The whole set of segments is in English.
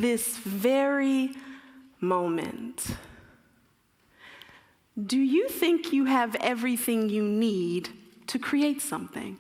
this very moment, do you think you have everything you need to create something?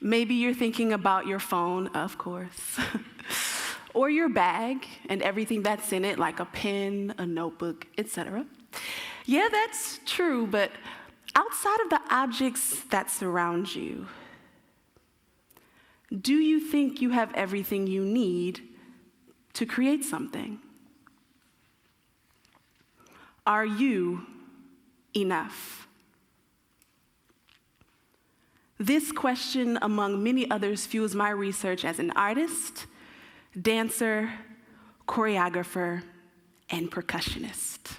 Maybe you're thinking about your phone, of course, or your bag and everything that's in it, like a pen, a notebook, etc. Yeah, that's true, but outside of the objects that surround you, do you think you have everything you need to create something? Are you enough? This question, among many others, fuels my research as an artist, dancer, choreographer, and percussionist.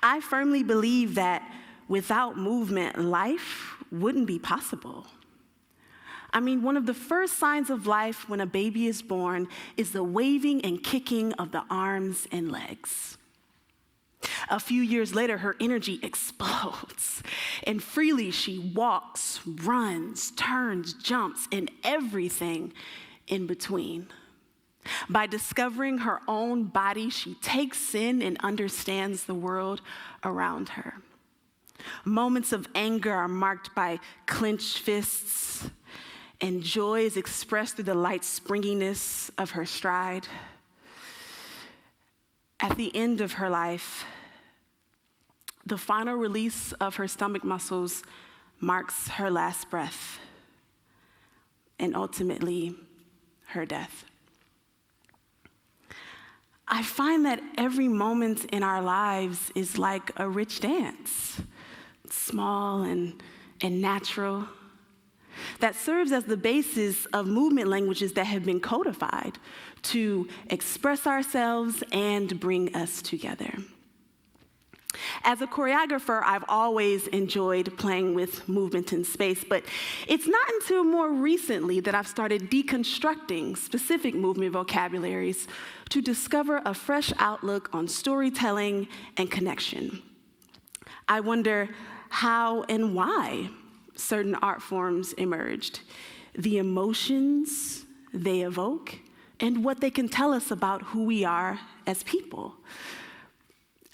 I firmly believe that without movement, life wouldn't be possible. I mean, one of the first signs of life when a baby is born is the waving and kicking of the arms and legs. A few years later, her energy explodes, and freely she walks, runs, turns, jumps, and everything in between. By discovering her own body, she takes in and understands the world around her. Moments of anger are marked by clenched fists, and joy is expressed through the light springiness of her stride. At the end of her life, the final release of her stomach muscles marks her last breath and ultimately her death. I find that every moment in our lives is like a rich dance, small and natural, that serves as the basis of movement languages that have been codified to express ourselves and bring us together. As a choreographer, I've always enjoyed playing with movement in space, but it's not until more recently that I've started deconstructing specific movement vocabularies to discover a fresh outlook on storytelling and connection. I wonder how and why certain art forms emerged, the emotions they evoke, and what they can tell us about who we are as people.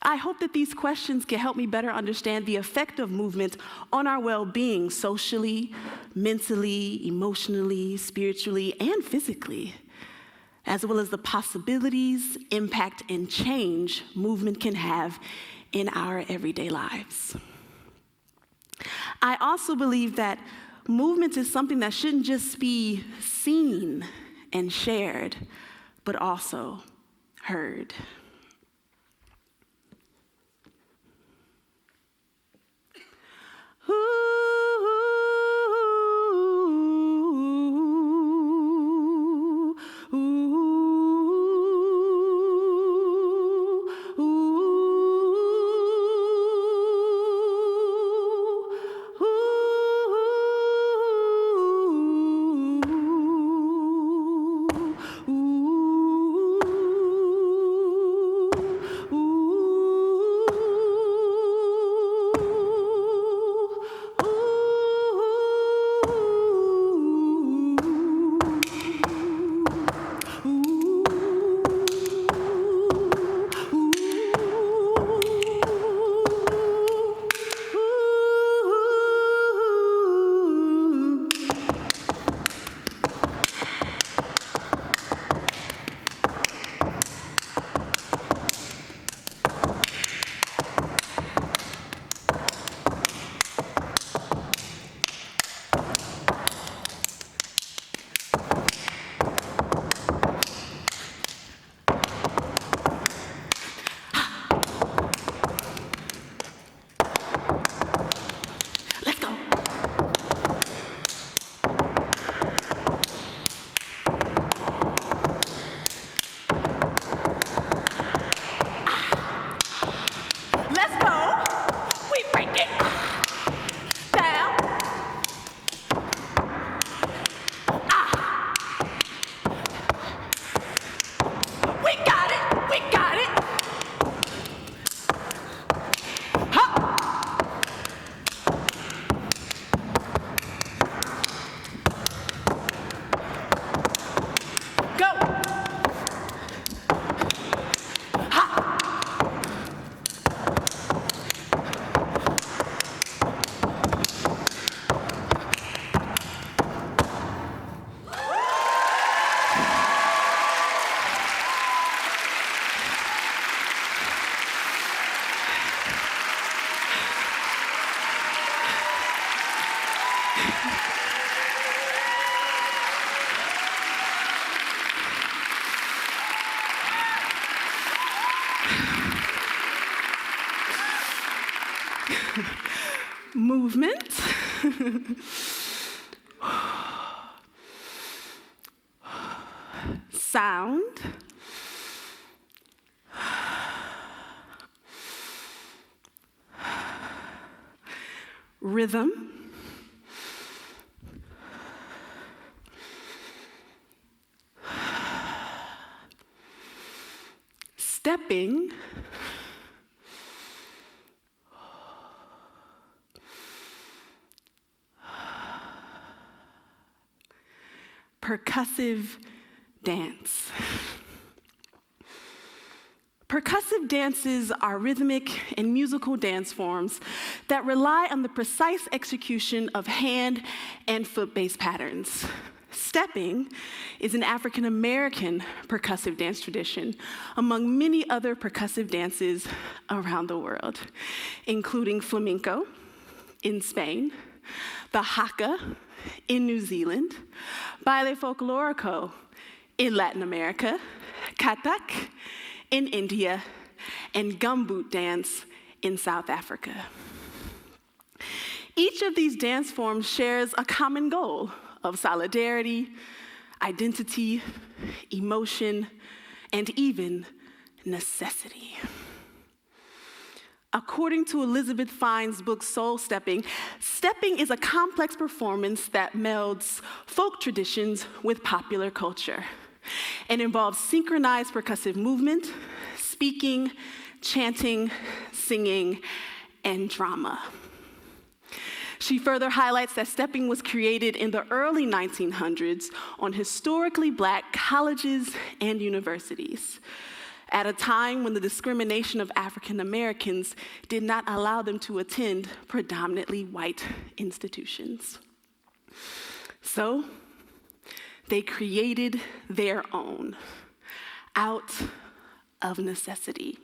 I hope that these questions can help me better understand the effect of movement on our well-being socially, mentally, emotionally, spiritually, and physically, as well as the possibilities, impact, and change movement can have in our everyday lives. I also believe that movement is something that shouldn't just be seen and shared, but also heard. movement, sound, rhythm, stepping, percussive dance. Percussive dances are rhythmic and musical dance forms that rely on the precise execution of hand and foot-based patterns. Stepping is an African-American percussive dance tradition among many other percussive dances around the world, including flamenco in Spain, the haka in New Zealand, baile folklorico in Latin America, kathak in India, and gumboot dance in South Africa. Each of these dance forms shares a common goal of solidarity, identity, emotion, and even necessity. According to Elizabeth Fine's book, Soul Stepping, stepping is a complex performance that melds folk traditions with popular culture and involves synchronized percussive movement, speaking, chanting, singing, and drama. She further highlights that stepping was created in the early 1900s on historically Black colleges and universities, at a time when the discrimination of African Americans did not allow them to attend predominantly white institutions. So they created their own out of necessity.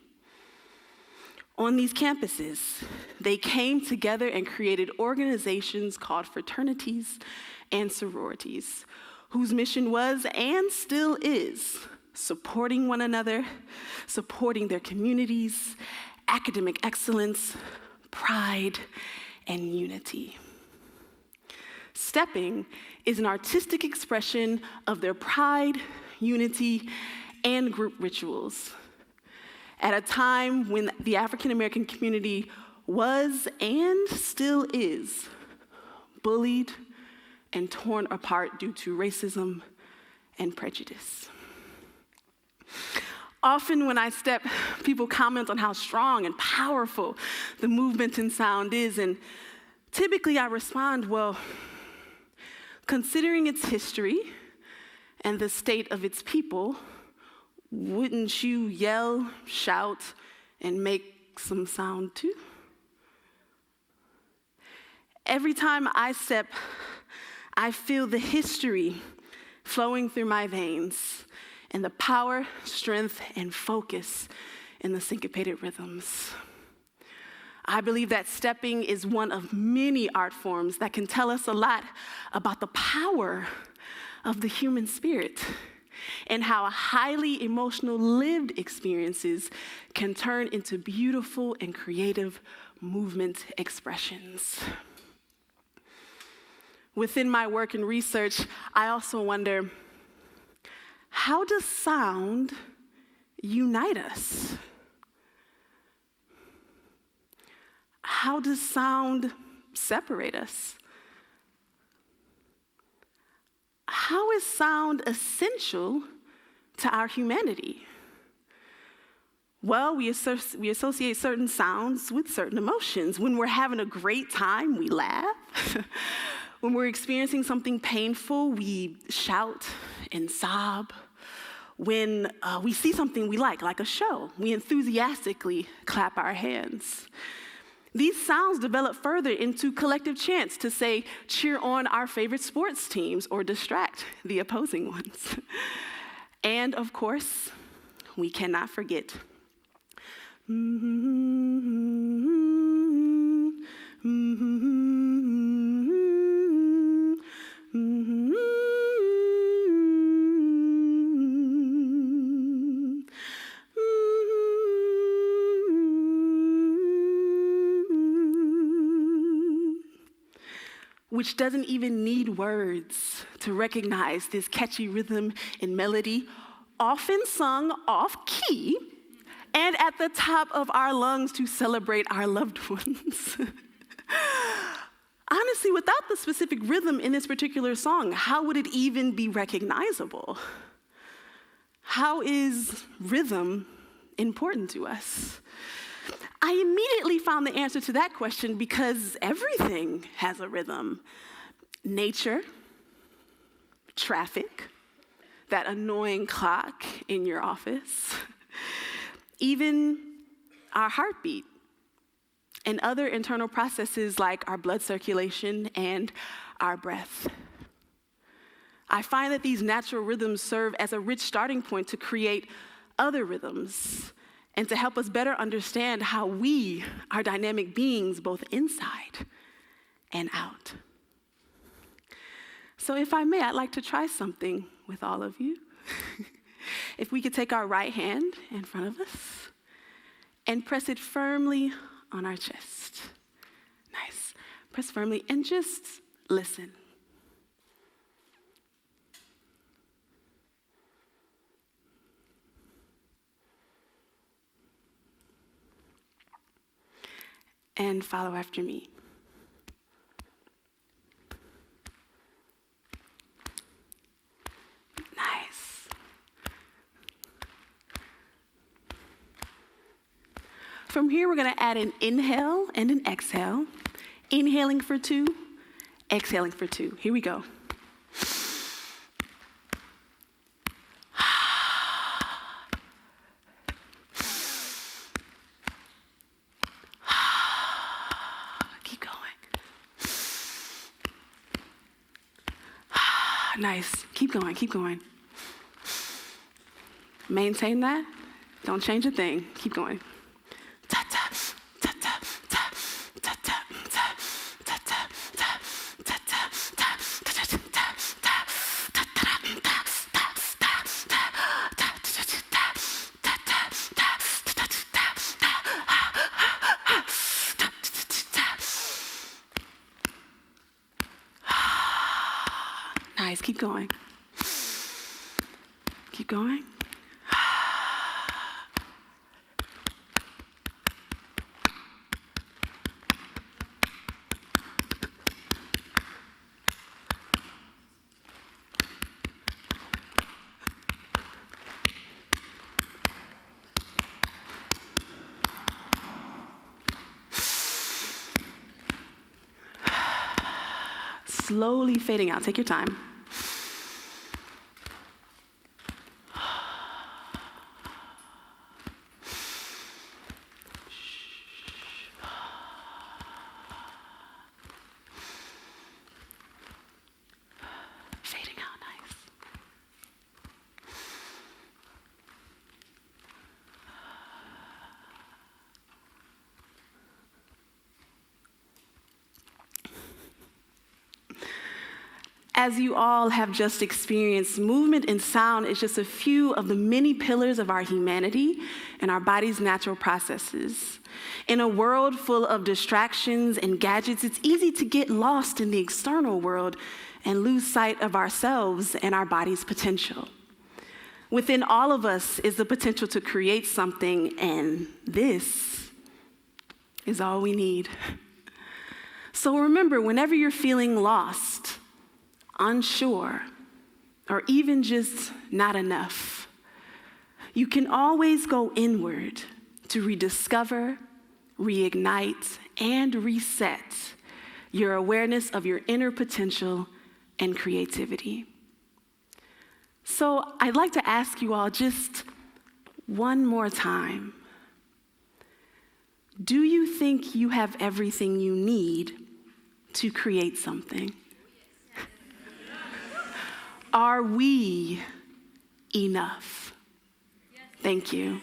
On these campuses, they came together and created organizations called fraternities and sororities, whose mission was and still is supporting one another, supporting their communities, academic excellence, pride, and unity. Stepping is an artistic expression of their pride, unity, and group rituals at a time when the African American community was and still is bullied and torn apart due to racism and prejudice. Often when I step, people comment on how strong and powerful the movement and sound is, and typically I respond, well, considering its history and the state of its people, wouldn't you yell, shout, and make some sound too? Every time I step, I feel the history flowing through my veins and the power, strength, and focus in the syncopated rhythms. I believe that stepping is one of many art forms that can tell us a lot about the power of the human spirit and how highly emotional lived experiences can turn into beautiful and creative movement expressions. Within my work and research, I also wonder, how does sound unite us? How does sound separate us? How is sound essential to our humanity? Well, we associate certain sounds with certain emotions. When we're having a great time, we laugh. When we're experiencing something painful, we shout and sob. When we see something we like a show, we enthusiastically clap our hands. These sounds develop further into collective chants to say, cheer on our favorite sports teams or distract the opposing ones. And of course, we cannot forget. which doesn't even need words to recognize this catchy rhythm and melody, often sung off key and at the top of our lungs to celebrate our loved ones. Honestly, without the specific rhythm in this particular song, how would it even be recognizable? How is rhythm important to us? I immediately found the answer to that question because everything has a rhythm. Nature, traffic, that annoying clock in your office, even our heartbeat, and other internal processes like our blood circulation and our breath. I find that these natural rhythms serve as a rich starting point to create other rhythms and to help us better understand how we are dynamic beings both inside and out. So if I may, I'd like to try something with all of you. If we could take our right hand in front of us and press it firmly on our chest. Nice. Press firmly and just listen. And follow after me. Nice. From here, we're going to add an inhale and an exhale. Inhaling for 2, exhaling for 2. Here we go. Keep going. Nice. Keep going, keep going. Maintain that. Don't change a thing. Keep going. Nice, keep going. Keep going. Slowly fading out. Take your time. Fading out, nice. As you all have just experienced, movement and sound is just a few of the many pillars of our humanity and our body's natural processes. In a world full of distractions and gadgets, it's easy to get lost in the external world and lose sight of ourselves and our body's potential. Within all of us is the potential to create something, and this is all we need. So remember, whenever you're feeling lost, unsure, or even just not enough, you can always go inward to rediscover, reignite, and reset your awareness of your inner potential and creativity. So I'd like to ask you all just one more time. Do you think you have everything you need to create something? Are we enough? Thank you.